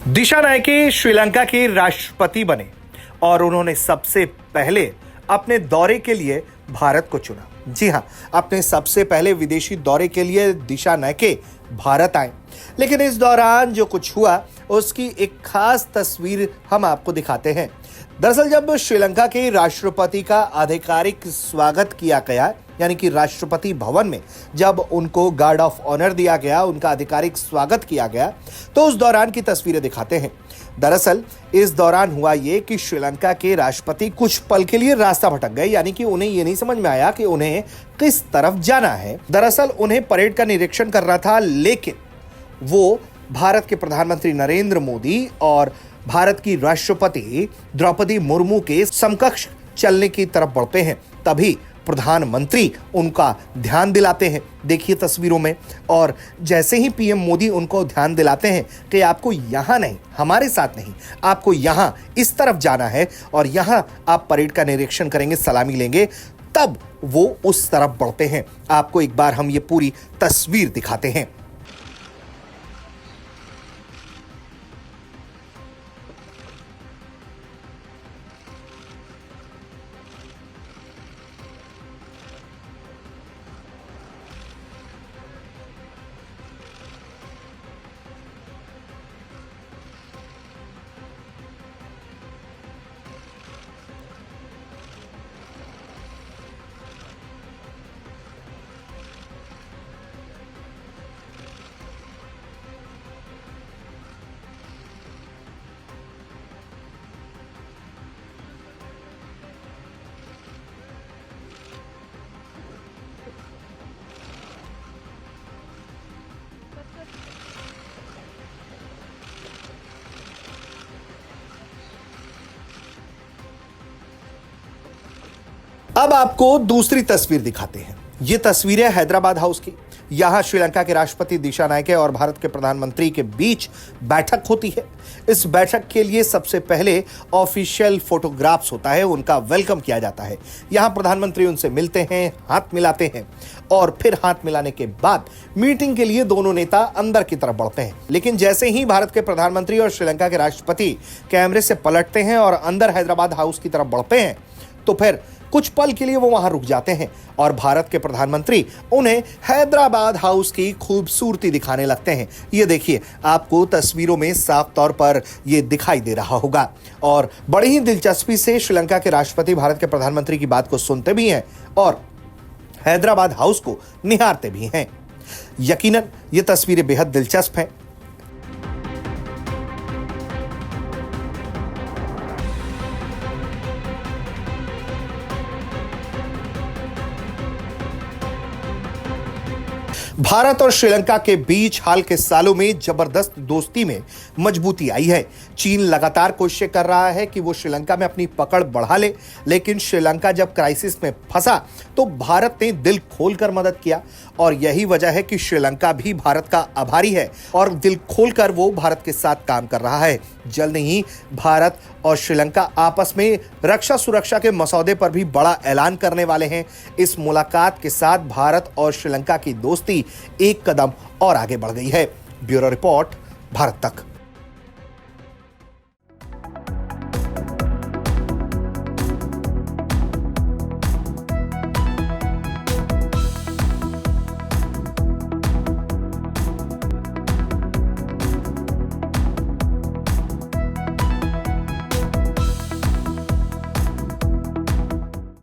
दिशा Nike Sri Lanka के राष्ट्रपति बने और उन्होंने सबसे पहले अपने दौरे के लिए भारत को चुना। जी हां, अपने सबसे पहले विदेशी दौरे के लिए दिशा नायके भारत आए। लेकिन इस दौरान जो कुछ हुआ उसकी एक खास तस्वीर हम आपको दिखाते हैं। दरअसल जब श्रीलंका के राष्ट्रपति का आधिकारिक स्वागत किया गया, यानी कि राष्ट्रपति भवन में जब उनको गार्ड ऑफ ऑनर दिया गया, उनका आधिकारिक स्वागत किया गया, तो उस दौरान की तस्वीरें दिखाते हैं। दरअसल इस दौरान हुआ ये कि श्रीलंका के राष्ट्रपति कुछ पल के लिए रास्ता भटक गए, यानी कि उन्हें ये नहीं समझ में आया कि उन्हें किस तरफ जाना है। दरअसल उन्हें परेड का निरीक्षण करना था, लेकिन वो भारत के प्रधानमंत्री नरेंद्र मोदी और भारत की राष्ट्रपति द्रौपदी मुर्मू के समकक्ष चलने की तरफ बढ़ते हैं। तभी प्रधानमंत्री उनका ध्यान दिलाते हैं, देखिए तस्वीरों में। और जैसे ही पीएम मोदी उनको ध्यान दिलाते हैं कि आपको यहां नहीं, हमारे साथ नहीं, आपको यहां इस तरफ जाना है और यहां आप परेड का निरीक्षण करेंगे, सलामी लेंगे, तब वो उस तरफ बढ़ते हैं। आपको एक बार हम ये पूरी तस्वीर दिखाते हैं। अब आपको दूसरी तस्वीर दिखाते हैं। ये तस्वीर है हैदराबाद हाउस की। यहां श्रीलंका के राष्ट्रपति दिशा नायके और भारत के प्रधानमंत्री के बीच बैठक होती है। इस बैठक के लिए सबसे पहले ऑफिशियल फोटोग्राफ्स होता है, उनका वेलकम किया जाता है। यहां प्रधानमंत्री उनसे मिलते हैं, हाथ मिलाते हैं और फिर हाथ मिलाने के बाद मीटिंग के लिए दोनों नेता अंदर की तरफ बढ़ते हैं। लेकिन जैसे ही भारत के प्रधानमंत्री और श्रीलंका के राष्ट्रपति कैमरे से पलटते हैं और अंदर हैदराबाद हाउस की तरफ बढ़ते हैं, तो फिर कुछ पल के लिए वो वहां रुक जाते हैं और भारत के प्रधानमंत्री उन्हें हैदराबाद हाउस की खूबसूरती दिखाने लगते हैं। ये देखिए, आपको तस्वीरों में साफ तौर पर ये दिखाई दे रहा होगा। और बड़ी ही दिलचस्पी से श्रीलंका के राष्ट्रपति भारत के प्रधानमंत्री की बात को सुनते भी हैं और हैदराबाद हाउस को निहारते भी हैं। यकीनन ये तस्वीरें बेहद दिलचस्प हैं। भारत और श्रीलंका के बीच हाल के सालों में जबरदस्त दोस्ती में मजबूती आई है। चीन लगातार कोशिश कर रहा है कि वो श्रीलंका में अपनी पकड़ बढ़ा ले, लेकिन श्रीलंका जब क्राइसिस में फंसा तो भारत ने दिल खोलकर मदद किया और यही वजह है कि श्रीलंका भी भारत का आभारी है और दिल खोलकर वो भारत के साथ काम कर रहा है। जल्द ही भारत और श्रीलंका आपस में रक्षा सुरक्षा के मसौदे पर भी बड़ा ऐलान करने वाले हैं। इस मुलाकात के साथ भारत और श्रीलंका की दोस्ती एक कदम और आगे बढ़ गई है। ब्यूरो रिपोर्ट, भारत तक।